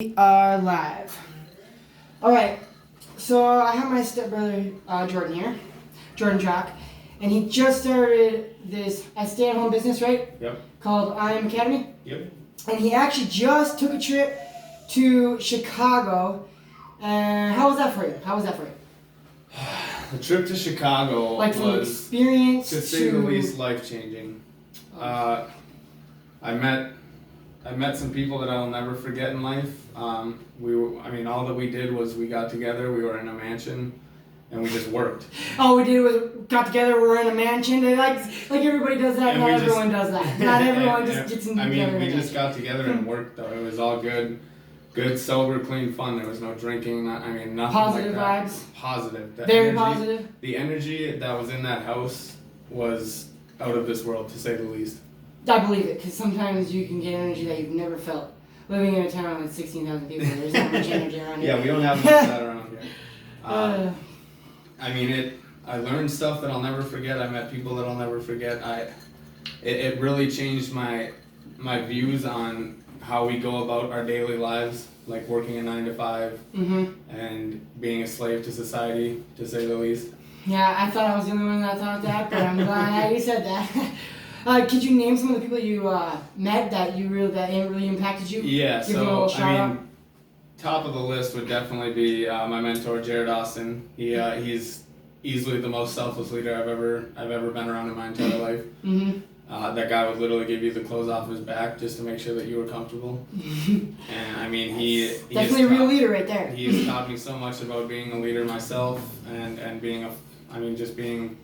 We are live. Alright, so I have my stepbrother Jordan here, Jordan Schock, and he just started this stay-at-home business, right? Yep. Called I Am Academy. Yep. And he actually just took a trip to Chicago. And how was that for you? The trip to Chicago Like from was, experience to say the least, life-changing. I met some people that I'll never forget in life. All that we did was we got together. We were in a mansion, and we just worked. All we did was got together. We were in a mansion. And like everybody does that. And Not everyone does that. Not everyone just gets in together. We just got together and worked. Though it was all good, sober, clean fun. There was no drinking. Nothing. Positive like that. vibes. Positive. Very positive. The energy that was in that house was out of this world, to say the least. I believe it, because sometimes you can get energy that you've never felt. Living in a town with 16,000 people, there's not much energy around here. Yeah, we don't have much of that around here. I learned stuff that I'll never forget. I met people that I'll never forget. It really changed my views on how we go about our daily lives, like working a 9 to 5 and being a slave to society, to say the least. Yeah, I thought I was the only one that thought that, but I'm glad you said that. Could you name some of the people you met that really impacted you? Yeah, Give them a little shout out. Top of the list would definitely be my mentor, Jared Austin. He's easily the most selfless leader I've ever been around in my entire life. That guy would literally give you the clothes off his back just to make sure that you were comfortable. And he definitely a real leader right there. He has taught me so much about being a leader myself and being just being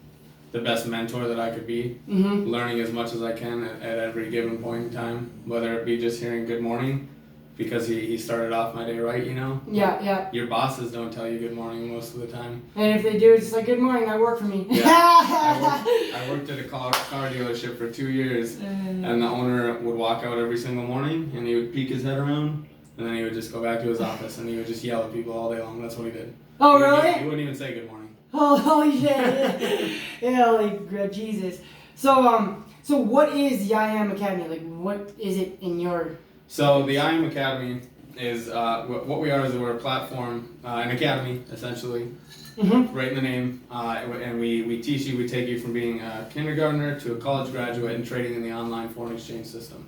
the best mentor that I could be, learning as much as I can at every given point in time, whether it be just hearing good morning, because he started off my day right, you know? Yeah. Your bosses don't tell you good morning most of the time. And if they do, it's just like, good morning, that worked for me. Yeah. I worked at a car dealership for 2 years, and the owner would walk out every single morning, and he would peek his head around, and then he would just go back to his office, and he would just yell at people all day long. That's what he did. Oh, really? He wouldn't even say good morning. Oh, holy shit. Yeah, like, Jesus. So what is the I Am Academy? Like, what is it in your... So the I Am Academy is, what we are is we're a platform, an academy, essentially, right in the name, and we teach you, we take you from being a kindergartner to a college graduate and trading in the online foreign exchange system.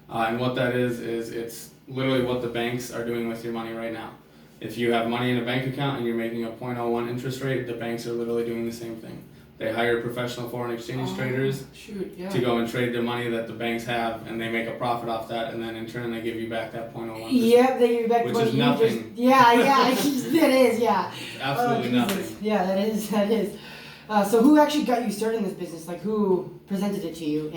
And what that is it's literally what the banks are doing with your money right now. If you have money in a bank account and you're making a 0.01 interest rate, the banks are literally doing the same thing. They hire professional foreign exchange traders to go and trade the money that the banks have, and they make a profit off that, and then in turn they give you back that 0.01%. Yep, they give you back which what is you nothing. Yeah, that is, yeah. Absolutely nothing. Yeah, that is. So who actually got you started in this business? Like, who presented it to you?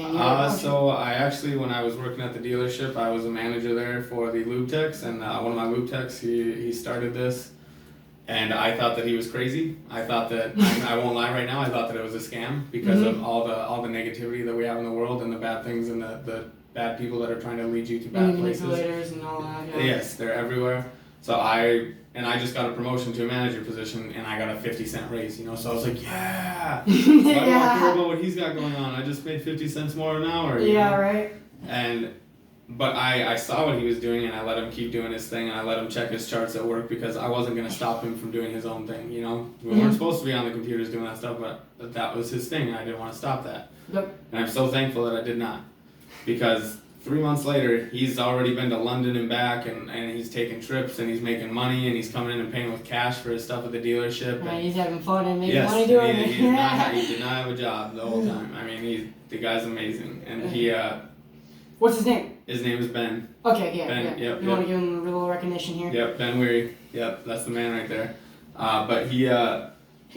So I actually, when I was working at the dealership, I was a manager there for the lube techs, and one of my lube techs, he started this, and I thought that he was crazy. I thought that, I won't lie right now, I thought that it was a scam because of all the negativity that we have in the world and the bad things and the bad people that are trying to lead you to bad places. Manipulators and all that. Yeah. Yes, they're everywhere. So I just got a promotion to a manager position, and I got a 50-cent raise, you know, so I was like, yeah, why do I care about what he's got going on? I just made 50 cents more an hour. Yeah, know? Right. But I saw what he was doing, and I let him keep doing his thing, and I let him check his charts at work because I wasn't going to stop him from doing his own thing, you know? We weren't supposed to be on the computers doing that stuff, but that was his thing, and I didn't want to stop that. Yep. And I'm so thankful that I did not, because 3 months later, he's already been to London and back, and he's taking trips, and he's making money, and he's coming in and paying with cash for his stuff at the dealership. Right, he's having fun and making yes, money doing it. He did not have a job the whole time. I mean, the guy's amazing, and he. What's his name? His name is Ben. Okay, yeah, Ben, yeah. Yep, you want to give him a little recognition here? Yep, Ben Weary. Yep, that's the man right there. But he,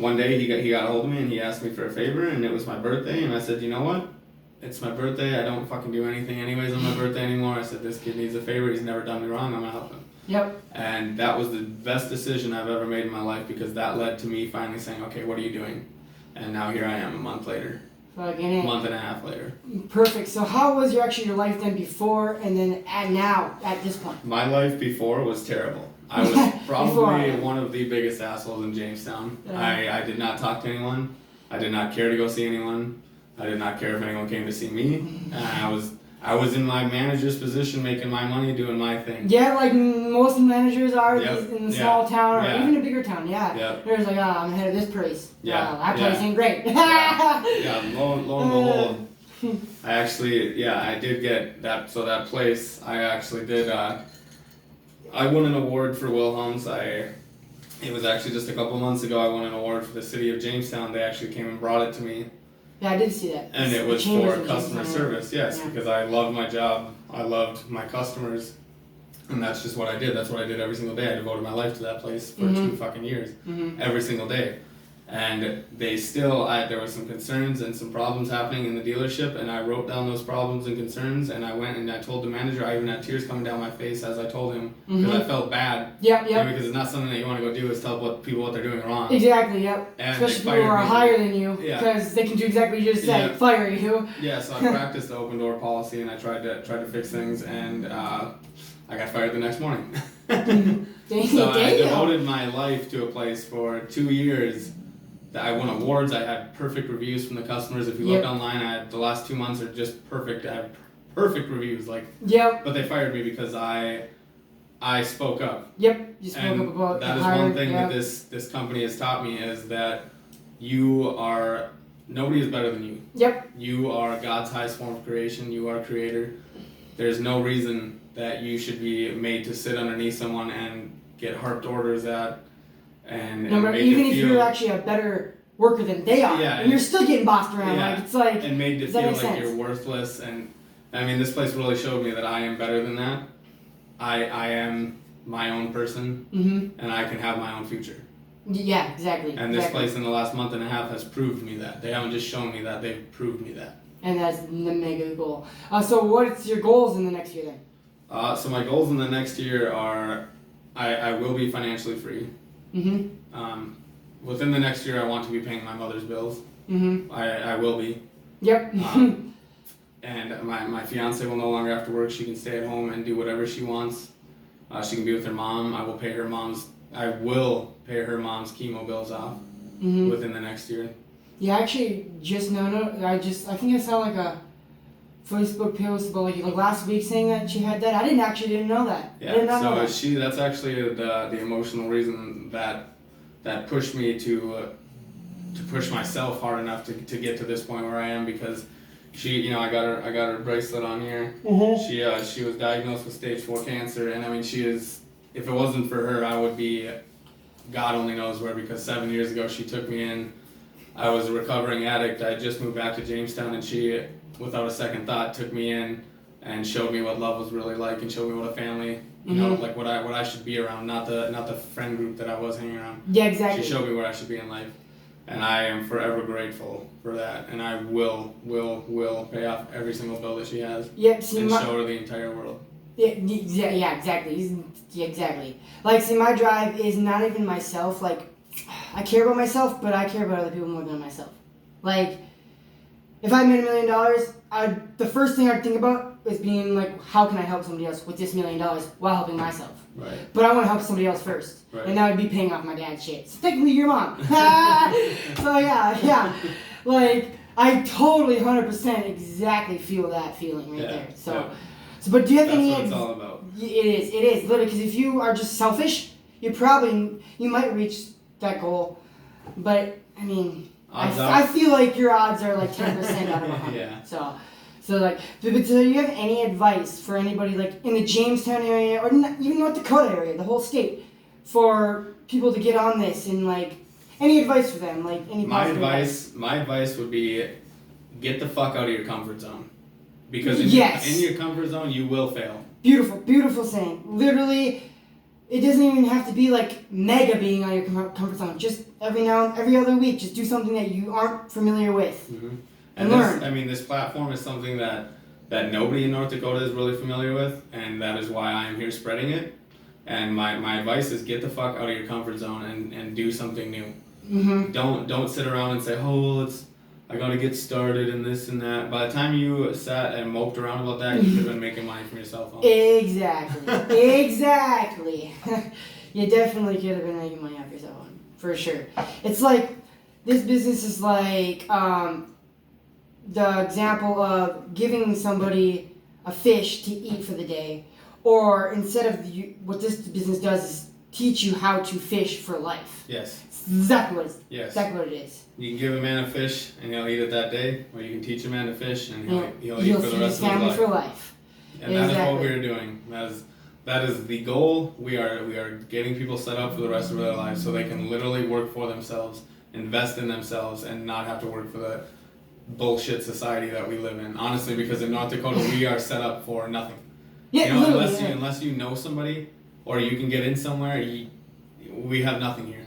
one day he got a hold of me and he asked me for a favor, and it was my birthday, and I said, you know what? It's my birthday. I don't fucking do anything anyways on my birthday anymore. I said, this kid needs a favor. He's never done me wrong. I'm gonna help him. Yep. And that was the best decision I've ever made in my life, because that led to me finally saying, okay, what are you doing? And now here I am a month later. A month and a half later. Perfect. So how was your life then before and then now at this point? My life before was terrible. I was probably one of the biggest assholes in Jamestown. I did not talk to anyone. I did not care to go see anyone. I did not care if anyone came to see me. I was in my manager's position, making my money, doing my thing. Yeah, like most managers are Yep. in the small town or Yeah. even a bigger town. Yeah. Yep. There's like, I'm ahead of this place. Yeah. That place ain't great. Yeah, lo and behold, I actually, I did get that. So that place, I actually did. I won an award for Wilhelm's. It was actually just a couple months ago. I won an award for the city of Jamestown. They actually came and brought it to me. Yeah, I did see that. And it was for customer service, yes, Yeah. because I loved my job. I loved my customers. And that's just what I did. That's what I did every single day. I devoted my life to that place for 2 fucking years. Every single day. And they still, there were some concerns and some problems happening in the dealership, and I wrote down those problems and concerns, and I went and I told the manager. I even had tears coming down my face as I told him, because I felt bad. Yep. Because it's not something that you want to go do, is tell people what they're doing wrong. Exactly, yep. And especially they people who are fired me. higher than you, Yeah. because they can do exactly what you just said, Yeah. fire you. Yeah, so I practiced the open door policy, and I tried to fix things, and I got fired the next morning. So I devoted my life to a place for 2 years. I won awards. I had perfect reviews from the customers. If you looked online, the last 2 months are just perfect. I have perfect reviews. But they fired me because I spoke up. Yep, you spoke And up about that is one thing that this company has taught me, is that nobody is better than you. Yep. You are God's highest form of creation. You are creator. There's no reason that you should be made to sit underneath someone and get harped orders at. Even if you're actually a better worker than they are, and you're still getting bossed around. Yeah, like it's like, and made to does that feel make like sense? you're worthless. And I mean, this place really showed me that I am better than that. I am my own person, and I can have my own future. Yeah, exactly. And this place in the last month and a half has proved me that. They haven't just shown me that; they've proved me that. And that's the mega goal. So what's your goals in the next year then? So my goals in the next year are, I will be financially free. Within the next year, I want to be paying my mother's bills. I will be. Yep. And my fiance will no longer have to work. She can stay at home and do whatever she wants. She can be with her mom. I will pay her mom's chemo bills off within the next year. Yeah, actually, I think I saw like a Facebook post about like last week saying that she had that. I didn't know that. Yeah, I did not know that. That's actually the emotional reason that pushed me to push myself hard enough to get to this point where I am, because she, I got her bracelet on here. She was diagnosed with stage 4 cancer, and I mean, if it wasn't for her, I would be, God only knows where, because 7 years ago she took me in. I was a recovering addict. I had just moved back to Jamestown, and she, without a second thought, took me in and showed me what love was really like, and showed me what a family, like what I should be around, not the friend group that I was hanging around. Yeah, exactly. She showed me where I should be in life, and I am forever grateful for that. And I will pay off every single bill that she has. Yep. And show her the entire world. Yeah, exactly. Yeah, exactly. Like, see, my drive is not even myself. Like, I care about myself, but I care about other people more than myself. Like, if I made $1 million, the first thing I'd think about is being like, how can I help somebody else with this $1 million while helping myself? Right. But I want to help somebody else first. Right. And that would be paying off my dad's shit. So technically, your mom. So yeah. Like, I totally 100% exactly feel that feeling right there. So, but do you have any? That's what it's all about. It is literally, because if you are just selfish, you might reach that goal, but I mean, I feel like your odds are like 10% out of 100. Yeah. So like, but do you have any advice for anybody like in the Jamestown area or even North Dakota area, the whole state, for people to get on this, and like any advice for them, like any positive advice? My advice would be, get the fuck out of your comfort zone, because in your comfort zone you will fail. Beautiful saying. Literally, it doesn't even have to be like mega being on your comfort zone. Just every other week, just do something that you aren't familiar with. And learn. This platform is something that nobody in North Dakota is really familiar with, and that is why I am here spreading it. And my advice is, get the fuck out of your comfort zone and do something new. Don't sit around and say, oh, well, I gotta get started and this and that. By the time you sat and moped around about that, you could have been making money from your cell phone. Exactly. You definitely could have been making money off your cell phone, for sure. It's like, this business is like the example of giving somebody a fish to eat for the day, or instead of what this business does is teach you how to fish for life. Yes. It's exactly what Yes. exactly what it is. You can give a man a fish and he'll eat it that day, or you can teach a man to fish and he'll eat He'll for the feed rest his of his family life. for life. And that is what we're doing. That is the goal. We are getting people set up for the rest of their lives so they can literally work for themselves, invest in themselves, and not have to work for the bullshit society that we live in. Honestly, because in North Dakota we are set up for nothing. Yeah, you know, literally. unless you know somebody or you can get in somewhere, we have nothing here.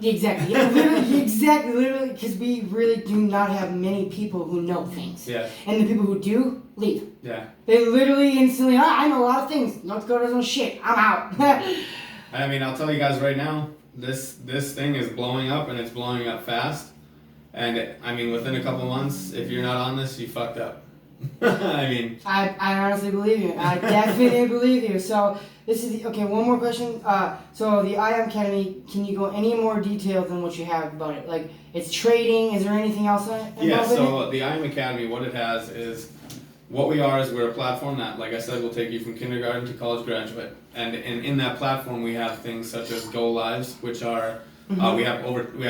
Exactly. Yeah, literally, because we really do not have many people who know things. Yeah. And the people who do, leave. Yeah. They literally instantly, I know a lot of things. North Dakota doesn't know shit. I'm out. I mean, I'll tell you guys right now, this thing is blowing up and it's blowing up fast. And I mean, within a couple months, if you're not on this, you fucked up. I mean, I honestly believe you. I definitely believe you. So this is okay. One more question. So the IM Academy, can you go any more detail than what you have about it? Like it's trading. Is there anything else involved yeah. in it? So the IM Academy, what it has is, what we are is we're a platform that, like I said, will take you from kindergarten to college graduate. And in that platform, we have things such as Go Lives, which are we have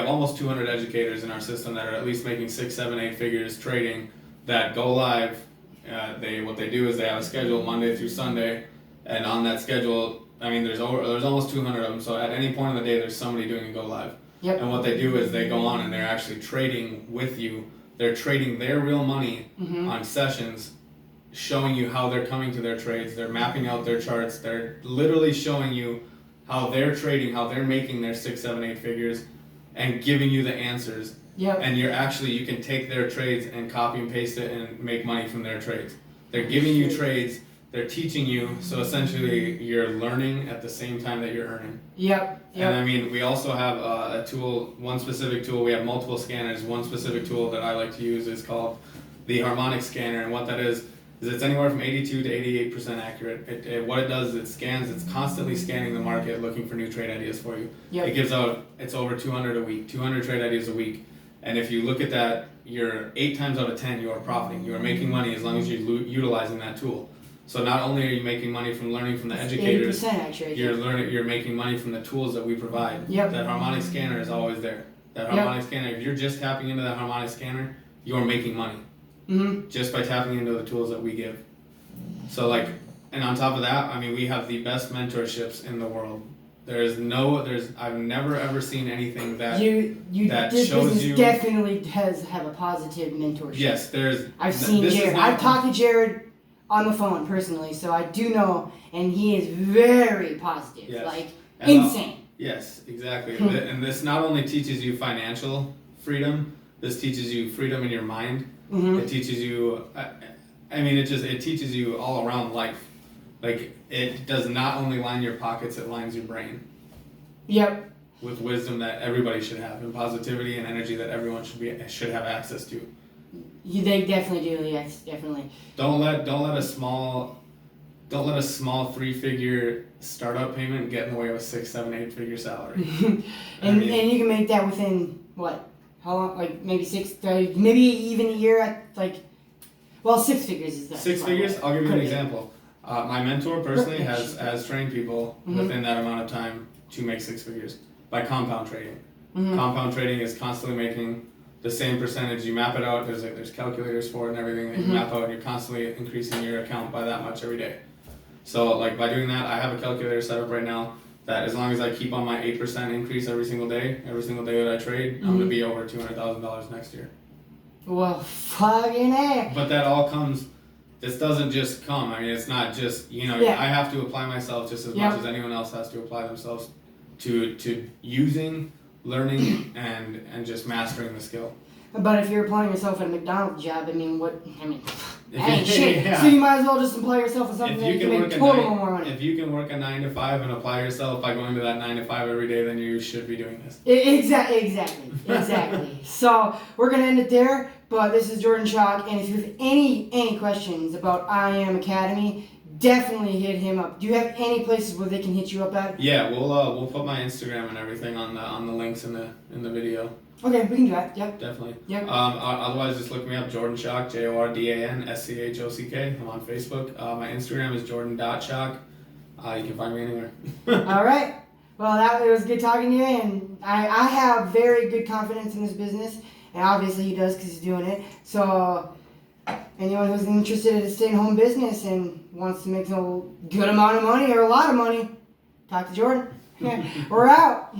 almost 200 educators in our system that are at least making 6, 7, 8 figures trading. That go live, what they do is they have a schedule Monday through Sunday, and on that schedule, I mean, there's almost 200 of them. So at any point in the day, there's somebody doing a go live. Yep. And what they do is they go on and they're actually trading with you. They're trading their real money on sessions, showing you how they're coming to their trades. They're mapping out their charts. They're literally showing you how they're trading, how they're making their 6, 7, 8 figures, and giving you the answers. Yep. And you can take their trades and copy and paste it and make money from their trades. They're giving you trades, they're teaching you, so essentially you're learning at the same time that you're earning. Yep. And I mean, we also have a tool, one specific tool, we have multiple scanners. One specific tool that I like to use is called the harmonic scanner, and what that is it's anywhere from 82 to 88% accurate. What it does is it's constantly scanning the market, looking for new trade ideas for you. Yep. It gives out, it's over 200 a week, 200 trade ideas a week. And if you look at that, you're 8 times out of 10, you are profiting. You are making money as long as you're utilizing that tool. So not only are you making money from learning from the educators, 80% actually. you're making money from the tools that we provide. Yep. That harmonic scanner is always there. That harmonic scanner, if you're just tapping into that harmonic scanner, you're making money. Just by tapping into the tools that we give. So and on top of that, I mean, we have the best mentorships in the world. I've never ever seen anything that this shows business you. Definitely does have a positive mentorship. Yes, I've seen Jared. I've talked to Jared on the phone personally, so I do know, and he is very positive. Yes. Insane. Yes, exactly. And this not only teaches you financial freedom, this teaches you freedom in your mind. It teaches you, it teaches you all around life. Like, it does not only line your pockets, it lines your brain. Yep. With wisdom that everybody should have, and positivity and energy that everyone should have access to. They definitely do. Yes, definitely. Don't let a small 3-figure startup payment get in the way of a 6, 7, 8-figure salary. and you can make that within what? How long? Like maybe 6, maybe even a year at 6 figures is that. 6 figures? I'll give you an example. My mentor personally has trained people within that amount of time to make 6 figures by compound trading. Compound trading is constantly making the same percentage. You map it out. There's calculators for it and everything that you map out, and you're constantly increasing your account by that much every day. So by doing that, I have a calculator set up right now that as long as I keep on my 8% increase every single day that I trade, I'm gonna be over $200,000 next year. Well, fucking A. But that all comes. This doesn't just come. I mean, it's not just I have to apply myself just as much as anyone else has to apply themselves to using, learning, and just mastering the skill. But if you're applying yourself at a McDonald's job, that ain't shit. Yeah. So you might as well just apply yourself at something that you can make total more money. If you can work a 9 to 5 and apply yourself by going to that 9 to 5 every day, then you should be doing this. Exactly. So we're gonna end it there. But this is Jordan Schock, and if you have any questions about IM Academy, definitely hit him up. Do you have any places where they can hit you up at? Yeah, we'll put my Instagram and everything on the links in the video. Okay, we can do that. Yep. Definitely. Yep. Otherwise, just look me up, Jordan Schock, JordanSchock on Facebook. My Instagram is jordan.schock. You can find me anywhere. All right. Well, it was good talking to you, and I have very good confidence in this business, and obviously he does because he's doing it. So anyone who's interested in a stay-at-home business and wants to make a good amount of money or a lot of money, talk to Jordan. We're out.